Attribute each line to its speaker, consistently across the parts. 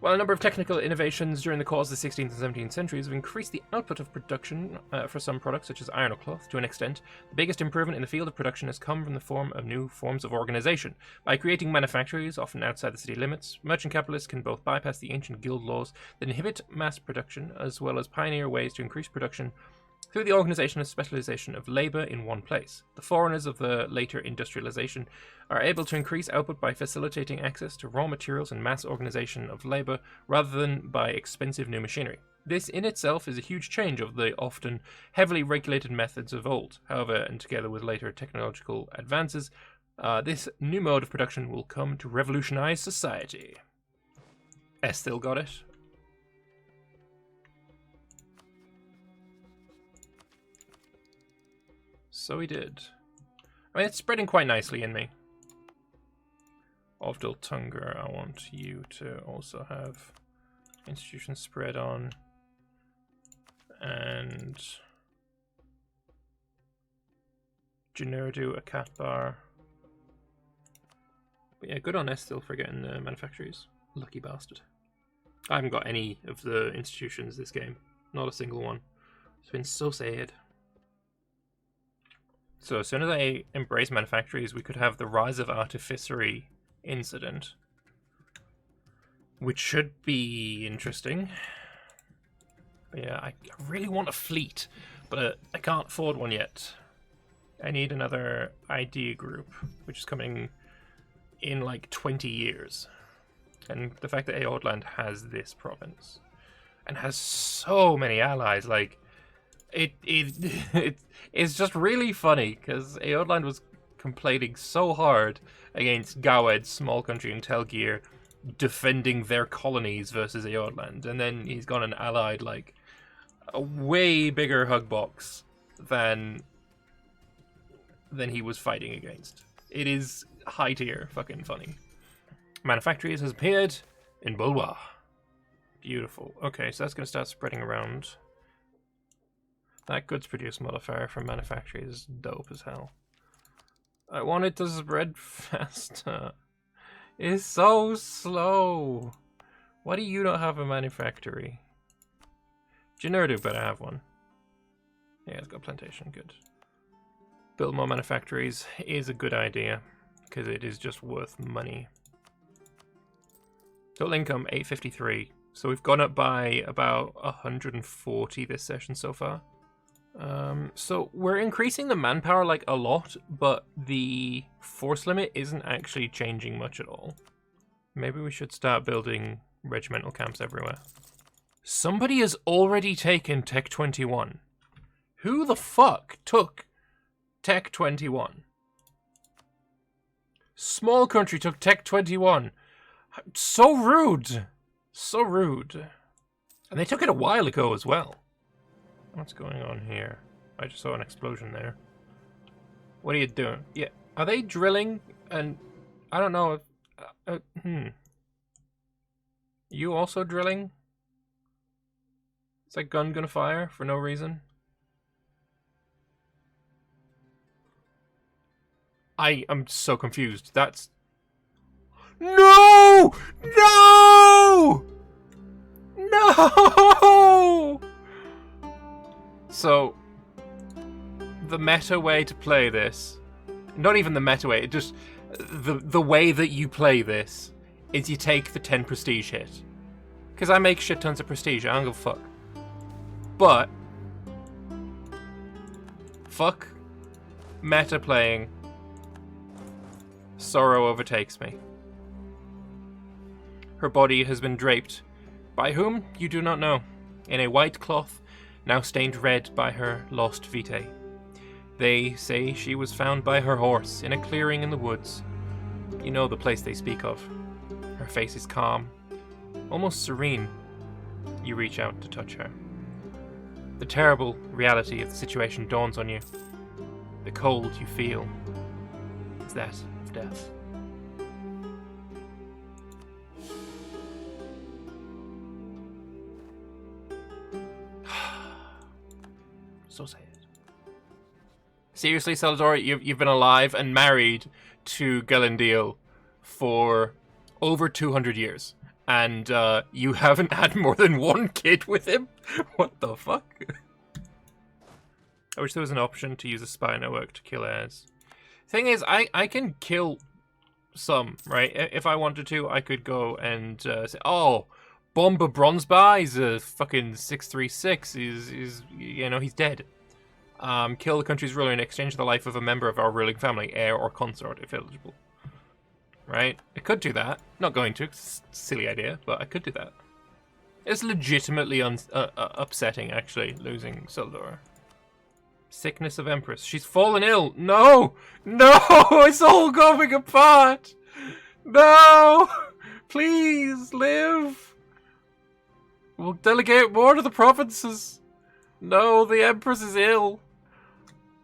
Speaker 1: While a number of technical innovations during the course of the 16th and 17th centuries have increased the output of production for some products, such as iron or cloth, to an extent, the biggest improvement in the field of production has come from the form of new forms of organization. By creating manufactories, often outside the city limits, merchant capitalists can both bypass the ancient guild laws that inhibit mass production, as well as pioneer ways to increase production through the organization and specialization of labor in one place. The forerunners of the later industrialization are able to increase output by facilitating access to raw materials and mass organization of labor rather than by expensive new machinery. This in itself is a huge change of the often heavily regulated methods of old. However, and together with later technological advances, this new mode of production will come to revolutionize society. Still got it. So he did. I mean, it's spreading quite nicely in me. Ovdal Tunger, I want you to also have institutions spread on. And Generdu, a cat bar. But yeah, good on Estil for getting the manufactories. Lucky bastard. I haven't got any of the institutions this game. Not a single one. It's been so sad. So as soon as I embrace manufactories, we could have the Rise of Artificery incident, which should be interesting. But yeah, I really want a fleet, but I can't afford one yet. I need another idea group, which is coming in like 20 years. And the fact that Eordland has this province and has so many allies, like it's just really funny because Eordland was complaining so hard against Gawed's small country in Telgear defending their colonies versus Eordland, and then he's gone and allied like a way bigger hug box than he was fighting against. It is high tier fucking funny. Manufactories has appeared in Bulwa. Beautiful. Okay, so that's going to start spreading around. That goods produce modifier for manufactories is dope as hell. I want it to spread faster. It's so slow. Why do you not have a manufactory? Generdu better have one. Yeah, it's got a plantation. Good. Build more manufactories is a good idea because it is just worth money. Total income 853. So we've gone up by about 140 this session so far. So we're increasing the manpower like a lot, but the force limit isn't actually changing much at all. Maybe we should start building regimental camps everywhere. Somebody has already taken Tech 21. Who the fuck took Tech 21? Small country took Tech 21. So rude. So rude. And they took it a while ago as well. What's going on here? I just saw an explosion there. What are you doing? Yeah, are they drilling? And I don't know if... You also drilling? Is that gun gonna fire for no reason? I am so confused. That's... No! No! No! So, the meta way to play this, not even the meta way, just the way that you play this is you take the 10 prestige hit. Because I make shit tons of prestige, I don't give a fuck. But, fuck meta playing, sorrow overtakes me. Her body has been draped, by whom you do not know, in a white cloth, now stained red by her lost vitae. They say she was found by her horse in a clearing in the woods. You know the place they speak of. Her face is calm, almost serene. You reach out to touch her. The terrible reality of the situation dawns on you. The cold you feel is that of death. So sad. Seriously, Celadora, you've been alive and married to Gelendil for over 200 years. and you haven't had more than one kid with him? What the fuck? I wish there was an option to use a spy network to kill heirs. Thing is, I can kill some, right? If I wanted to, I could go and say, oh, Bomber Bronzebar, he's a fucking 636, he's dead. Kill the country's ruler in exchange for the life of a member of our ruling family, heir or consort, if eligible. Right? I could do that. Not going to, it's a silly idea, but I could do that. It's legitimately upsetting, actually, losing Celadora. Sickness of Empress. She's fallen ill. No! No! It's all going apart! No! Please, live! We'll delegate more to the provinces. No, the Empress is ill.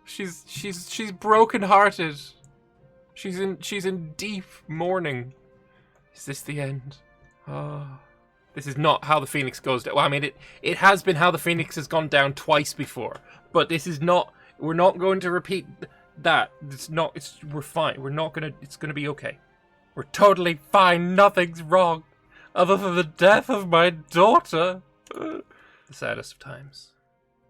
Speaker 1: She's broken-hearted. She's in deep mourning. Is this the end? Ah. This is not how the Phoenix goes down. Well, I mean, it has been how the Phoenix has gone down twice before. But this is not... We're not going to repeat that. We're fine. We're not going to... It's going to be okay. We're totally fine. Nothing's wrong. Other than the death of my daughter. The saddest of times.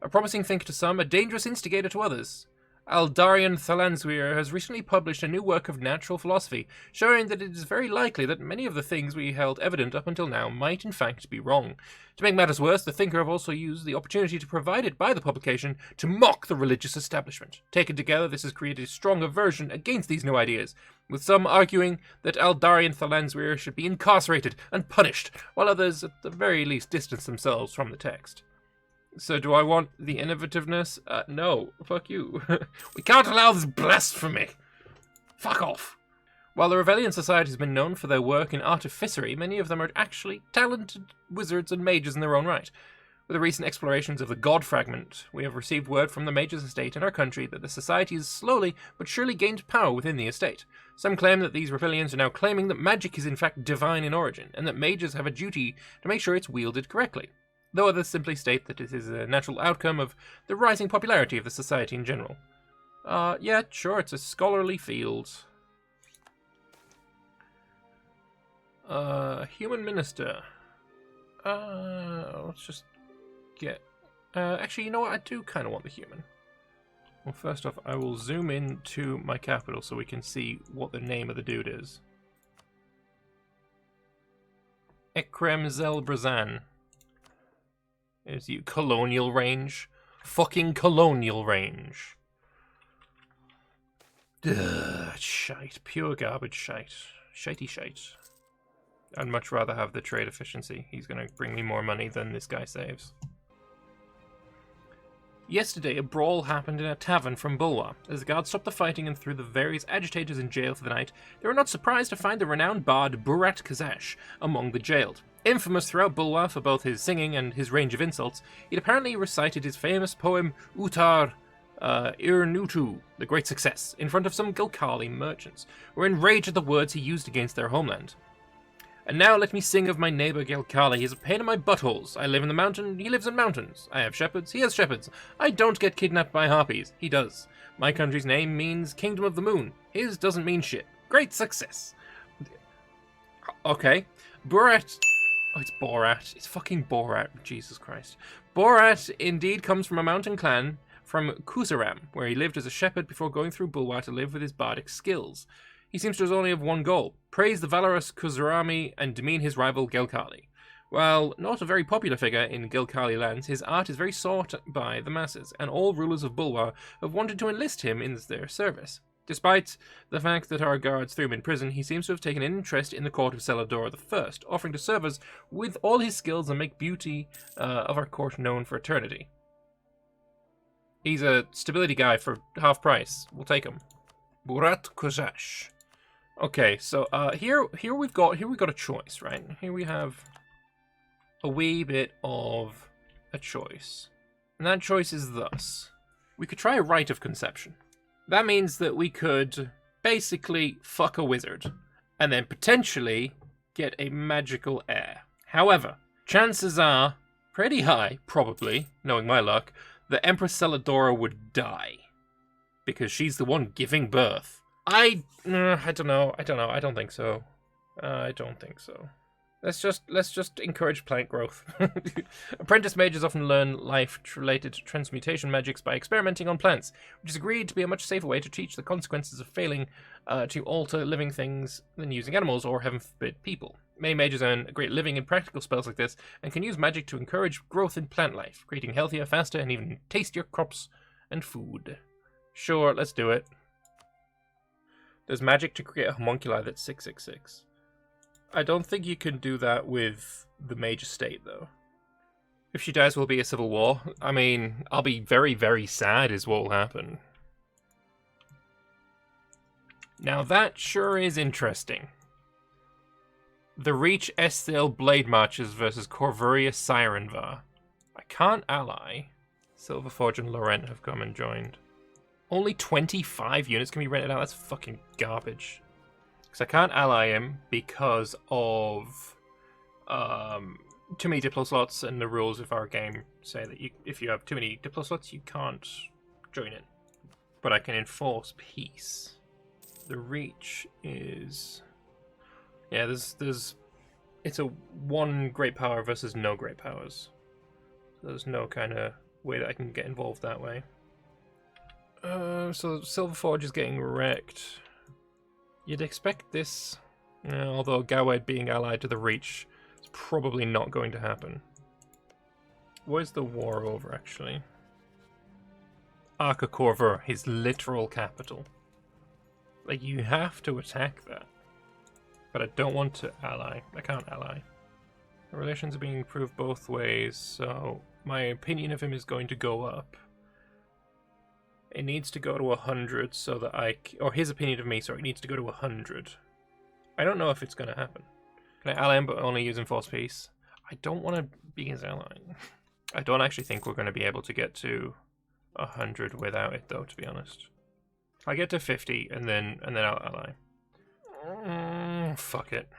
Speaker 1: A promising thinker to some, a dangerous instigator to others. Aldarion Thalansweir has recently published a new work of natural philosophy, showing that it is very likely that many of the things we held evident up until now might in fact be wrong. To make matters worse, the thinker have also used the opportunity provided by the publication to mock the religious establishment. Taken together, this has created a strong aversion against these new ideas, with some arguing that Aldarion Thalansweir should be incarcerated and punished, while others at the very least distance themselves from the text. So do I want the innovativeness? No. Fuck you. We can't allow this blasphemy. Fuck off. While the Revellion Society has been known for their work in artificery, many of them are actually talented wizards and mages in their own right. With the recent explorations of the God Fragment, we have received word from the mages estate in our country that the society has slowly but surely gained power within the estate. Some claim that these Revellions are now claiming that magic is in fact divine in origin, and that mages have a duty to make sure it's wielded correctly. Though others simply state that it is a natural outcome of the rising popularity of the society in general. Yeah, sure, it's a scholarly field. Human minister. Let's just get... actually, you know what? I do kind of want the human. Well, first off, I will zoom in to my capital so we can see what the name of the dude is. Ekrem Zelbrazan. Is you colonial range? Fucking colonial range. Ugh, shite. Pure garbage shite. Shitey shite. I'd much rather have the trade efficiency. He's gonna bring me more money than this guy saves. Yesterday, a brawl happened in a tavern from Bulwa. As the guards stopped the fighting and threw the various agitators in jail for the night, they were not surprised to find the renowned bard Burat Kazash among the jailed. Infamous throughout Bulwa for both his singing and his range of insults, he'd apparently recited his famous poem Utar Irnutu, the Great Success, in front of some Gilkali merchants, who were enraged at the words he used against their homeland. And now let me sing of my neighbour Gilkali. He is a pain in my buttholes. I live in the mountain, he lives in mountains. I have shepherds, he has shepherds. I don't get kidnapped by Harpies, he does. My country's name means Kingdom of the Moon. His doesn't mean shit. Great Success. Okay. Borat... Oh, it's Borat. It's fucking Borat. Jesus Christ. Borat indeed comes from a mountain clan from Kuzaram, where he lived as a shepherd before going through Bulwa to live with his bardic skills. He seems to only have one goal: praise the valorous Kuzarami and demean his rival Gilkali. While not a very popular figure in Gilkali lands, his art is very sought by the masses, and all rulers of Bulwa have wanted to enlist him in their service. Despite the fact that our guards threw him in prison, he seems to have taken an interest in the court of Celadora I, offering to serve us with all his skills and make beauty of our court known for eternity. He's a stability guy for half price. We'll take him. Burat Kozash. Okay, so here we've got a choice, right? Here we have a wee bit of a choice, and that choice is thus: we could try a rite of conception. That means that we could basically fuck a wizard, and then potentially get a magical heir. However, chances are pretty high, probably, knowing my luck, that Empress Celadora would die, because she's the one giving birth. I don't know. I don't think so. Let's just encourage plant growth. Apprentice mages often learn life related to transmutation magics by experimenting on plants, which is agreed to be a much safer way to teach the consequences of failing to alter living things than using animals or, heaven forbid, people. Many mages earn a great living in practical spells like this and can use magic to encourage growth in plant life, creating healthier, faster, and even tastier crops and food. Sure, let's do it. There's magic to create a homunculi that's 666. I don't think you can do that with the mage estate, though. If she dies, will be a civil war. I mean, I'll be very, very sad is what will happen. Now that sure is interesting. The Reach Esthil Blade Marchers versus Corvuria Sirenvar. I can't ally. Silverforge and Laurent have come and joined. Only 25 units can be rented out? That's fucking garbage. Because I can't ally him because of too many Diplo slots, and the rules of our game say that if you have too many Diplo slots, you can't join in. But I can enforce peace. The reach is... yeah, it's a one great power versus no great powers. There's no kind of way that I can get involved that way. So Silverforge is getting wrecked. You'd expect this, although Gawed being allied to the Reach is probably not going to happen. Where's the war over, actually? Arca Corvur, his literal capital. Like, you have to attack that. But I don't want to ally. I can't ally. The relations are being improved both ways, so my opinion of him is going to go up. It needs to go to 100 so that or his opinion of me, sorry, it needs to go to 100. I don't know if it's going to happen. Can I ally him but only use enforced peace? I don't want to be his ally. I don't actually think we're going to be able to get to 100 without it, though, to be honest. I'll get to 50 and then I'll ally. Fuck it.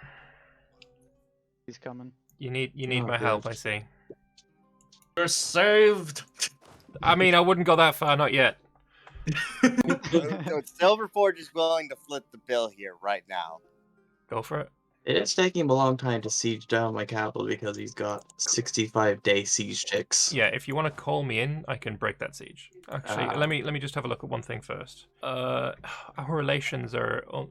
Speaker 2: He's coming.
Speaker 1: You need my help, I see.
Speaker 3: You're saved.
Speaker 1: I mean, I wouldn't go that far, not yet.
Speaker 4: Silverforge is willing to flip the bill here right now.
Speaker 1: Go for it.
Speaker 3: It's taking him a long time to siege down my capital because he's got 65-day siege ticks.
Speaker 1: Yeah, if you want to call me in, I can break that siege. Actually, let me just have a look at one thing first. Our relations are... oh,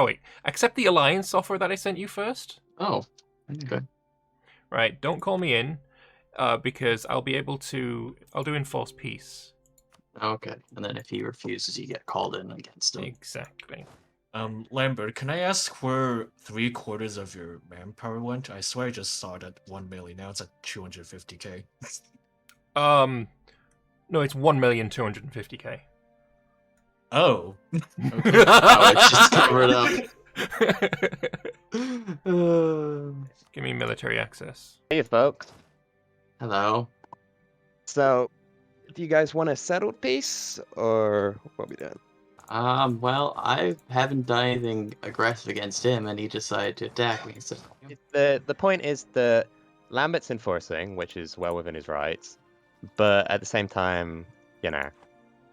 Speaker 1: wait. Accept the alliance offer that I sent you first?
Speaker 3: Oh, okay.
Speaker 1: Right, don't call me in, because I'll be able to... I'll do enforced peace.
Speaker 3: Okay, and then if he refuses, you get called in against him.
Speaker 1: Exactly.
Speaker 5: Lambert, can I ask where 3/4 of your manpower went? I swear I just saw it at 1 million. Now it's at 250k.
Speaker 1: No, it's 1,250,000.
Speaker 5: Oh. Okay.
Speaker 3: Oh, it's just covered up.
Speaker 1: Give me military access.
Speaker 6: Hey, folks.
Speaker 3: Hello.
Speaker 6: So, do you guys want a settled peace, or what we doing?
Speaker 3: Well, I haven't done anything aggressive against him, and he decided to attack me, so...
Speaker 6: The point is that Lambert's enforcing, which is well within his rights, but at the same time, you know,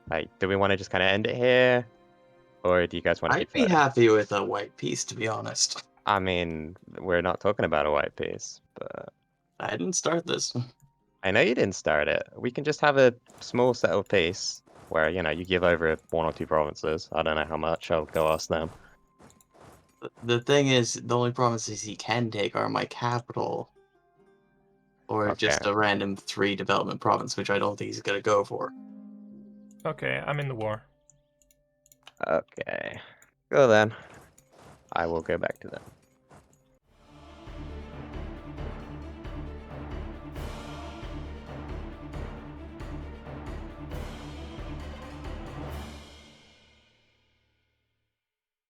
Speaker 6: like, do we want to just kind of end it here, or do you guys want to
Speaker 3: I'd be happy with a white piece, to be honest.
Speaker 6: I mean, we're not talking about a white piece, but...
Speaker 3: I didn't start this.
Speaker 6: I know you didn't start it. We can just have a small settled peace, where, you know, you give over 1 or 2 provinces. I don't know how much. I'll go ask them.
Speaker 3: The thing is, the only provinces he can take are my capital, or just a random 3 development province, which I don't think he's going to go for.
Speaker 1: Okay, I'm in the war.
Speaker 6: Okay. Go then. I will go back to them.